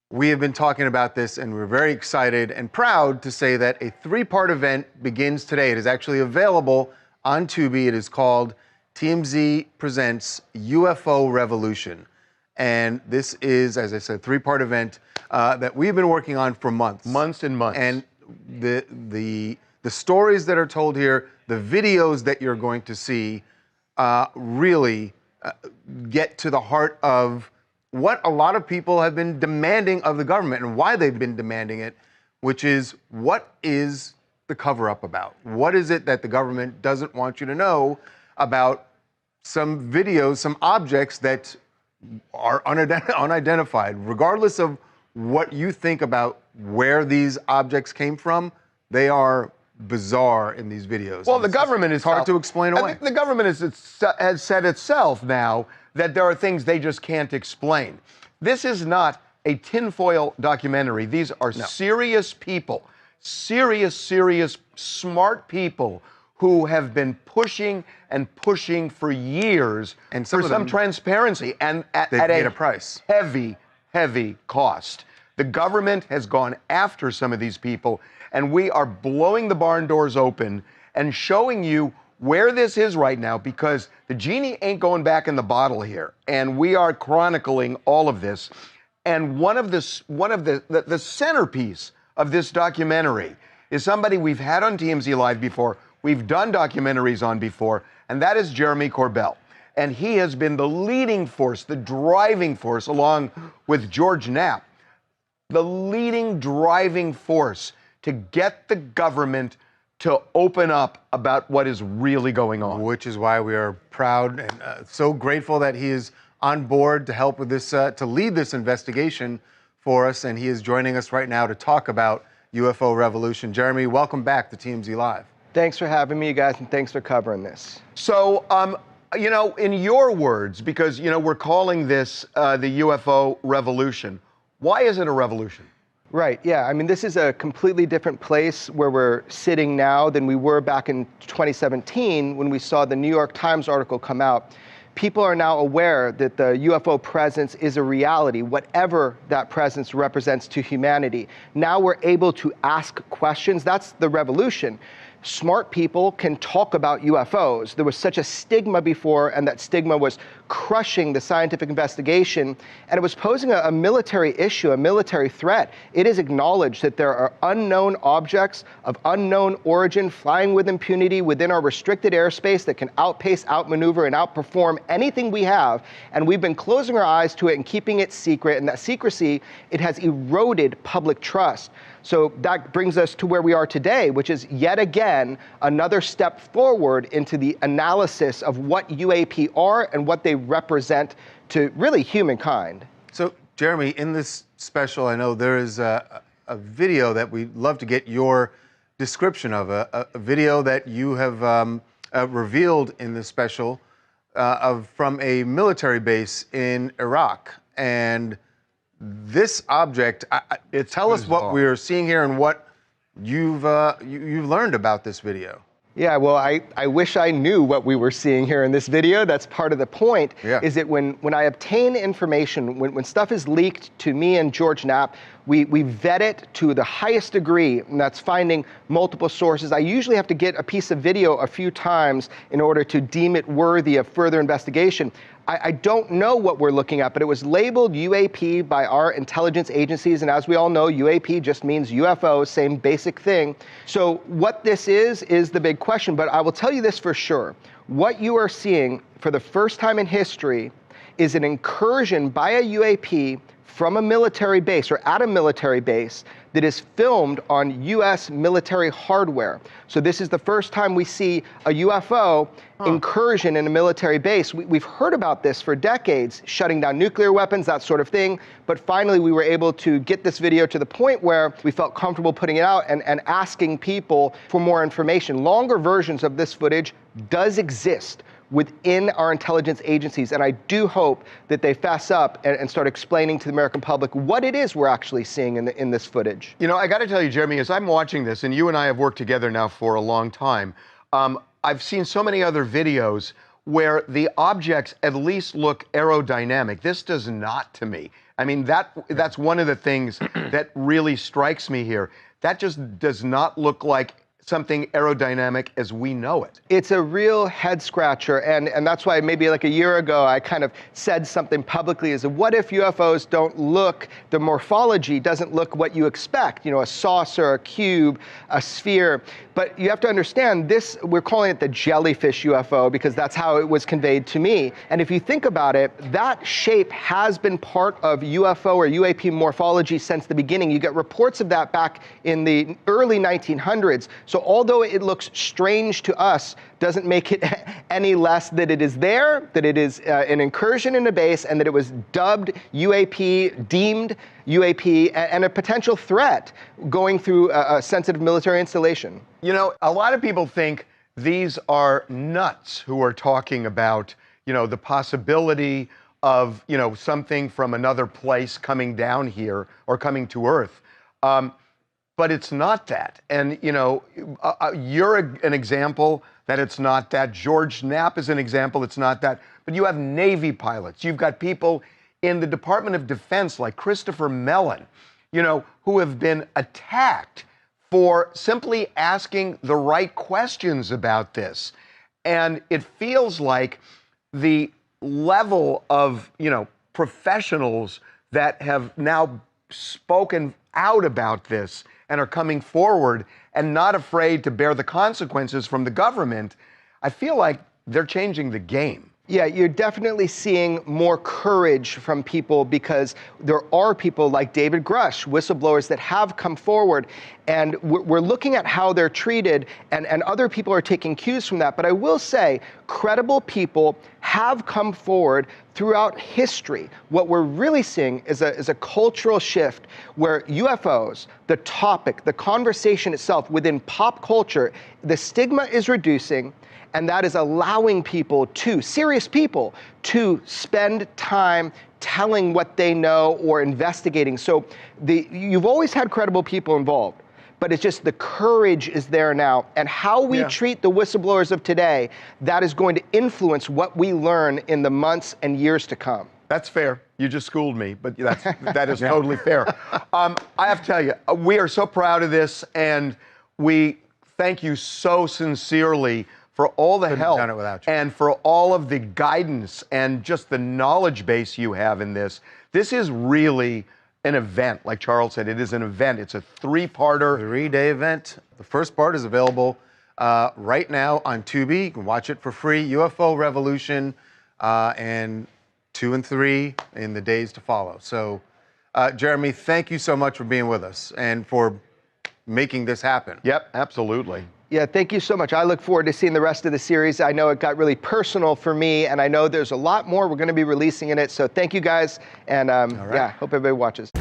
We have been talking about this, and we're very excited and proud to say that a three-part event begins today. It is actually available on Tubi. It is called TMZ Presents UFO Revolution. And this is, as I said, a three-part event that we've been working on for months. Months and months. And the stories that are told here, the videos that you're going to see really get to the heart of what a lot of people have been demanding of the government and why they've been demanding it, which is, what is the cover-up about? What is it that the government doesn't want you to know about some videos, some objects that are unidentified? Regardless of what you think about where these objects came from, they are bizarre in these videos. Well, the government is hard to explain away. I think the government has said itself now that there are things they just can't explain. This is not a tinfoil documentary. These are serious people, serious, smart people who have been pushing and pushing for years and for some transparency and at a price. Heavy cost. The government has gone after some of these people, and we are blowing the barn doors open and showing you where this is right now, because the genie ain't going back in the bottle here, and we are chronicling all of this. And one of the centerpiece of this documentary is somebody we've had on TMZ Live before, we've done documentaries on before, and that is Jeremy Corbell. And he has been the leading force, the driving force, along with George Knapp, the leading driving force to get the government to open up about what is really going on. Which is why we are proud and so grateful that he is on board to help with this, to lead this investigation for us. And he is joining us right now to talk about UFO Revolution. Jeremy, welcome back to TMZ Live. Thanks for having me, you guys, and thanks for covering this. So, you know, in your words, because, you know, we're calling this the UFO Revolution, why is it a revolution? Right, yeah. I mean, this is a completely different place where we're sitting now than we were back in 2017 when we saw the New York Times article come out. People are now aware that the UFO presence is a reality, whatever that presence represents to humanity. Now we're able to ask questions. That's the revolution. Smart people can talk about UFOs. There was such a stigma before, and that stigma was crushing the scientific investigation, and it was posing a military issue, a military threat. It is acknowledged that there are unknown objects of unknown origin flying with impunity within our restricted airspace that can outpace, outmaneuver, and outperform anything we have, and we've been closing our eyes to it and keeping it secret, and that secrecy, it has eroded public trust. So that brings us to where we are today, which is yet again another step forward into the analysis of what UAP are and what they represent to really humankind. So, Jeremy, in this special, I know there is a video that we'd love to get your description of, a video that you have revealed in this special from a military base in Iraq. And this object, tell us what we're seeing here and what you've learned about this video. Yeah, well, I wish I knew what we were seeing here in this video. That's part of the point, is that when I obtain information, when stuff is leaked to me and George Knapp, we vet it to the highest degree, and that's finding multiple sources. I usually have to get a piece of video a few times in order to deem it worthy of further investigation. I don't know what we're looking at, but it was labeled UAP by our intelligence agencies, and as we all know, UAP just means UFO, same basic thing. So what this is the big question, but I will tell you this for sure. What you are seeing for the first time in history is an incursion by a UAP from a military base or at a military base that is filmed on US military hardware. So this is the first time we see a UFO incursion in a military base. We've heard about this for decades, shutting down nuclear weapons, that sort of thing. But finally, we were able to get this video to the point where we felt comfortable putting it out and asking people for more information. Longer versions of this footage does exist within our intelligence agencies, and I do hope that they fess up and start explaining to the American public what it is we're actually seeing in this footage. You know, I got to tell you, Jeremy, as I'm watching this, and you and I have worked together now for a long time, I've seen so many other videos where the objects at least look aerodynamic. This does not to me. I mean, that's one of the things that really strikes me here. That just does not look like something aerodynamic as we know it. It's a real head scratcher, and that's why maybe like a year ago I kind of said something publicly is, what if UFOs don't look, the morphology doesn't look what you expect, you know, a saucer, a cube, a sphere. But you have to understand this, we're calling it the jellyfish UFO because that's how it was conveyed to me. And if you think about it, that shape has been part of UFO or UAP morphology since the beginning. You get reports of that back in the early 1900s. So although it looks strange to us, doesn't make it any less that it is there, that it is an incursion in a base, and that it was dubbed UAP, deemed UAP, and a potential threat going through a sensitive military installation. You know, a lot of people think these are nuts who are talking about, you know, the possibility of, you know, something from another place coming down here or coming to Earth. But it's not that. And, you know, you're an example that it's not that. George Knapp is an example it's not that. But you have Navy pilots. You've got people in the Department of Defense like Christopher Mellon, you know, who have been attacked for simply asking the right questions about this. And it feels like the level of, you know, professionals that have now spoken out about this and are coming forward and not afraid to bear the consequences from the government, I feel like they're changing the game. Yeah, you're definitely seeing more courage from people because there are people like David Grush, whistleblowers that have come forward, and we're looking at how they're treated, and other people are taking cues from that. But I will say, credible people have come forward throughout history. What we're really seeing is a cultural shift where UFOs, the topic, the conversation itself within pop culture, the stigma is reducing. And that is allowing people to, serious people, to spend time telling what they know or investigating. So you've always had credible people involved, but it's just the courage is there now. And how we treat the whistleblowers of today, that is going to influence what we learn in the months and years to come. That's fair. You just schooled me, but that is totally fair. I have to tell you, we are so proud of this, and we thank you so sincerely for all the help done it without you. and for all of the guidance and just the knowledge base you have in this. This is really an event. Like Charles said, it is an event. It's a three-parter. 3-day event. The first part is available right now on Tubi. You can watch it for free. UFO Revolution and 2 and 3 in the days to follow. So, Jeremy, thank you so much for being with us and for making this happen. Yep, absolutely. Yeah, thank you so much. I look forward to seeing the rest of the series. I know it got really personal for me, and I know there's a lot more we're going to be releasing in it. So thank you guys, and yeah, hope everybody watches.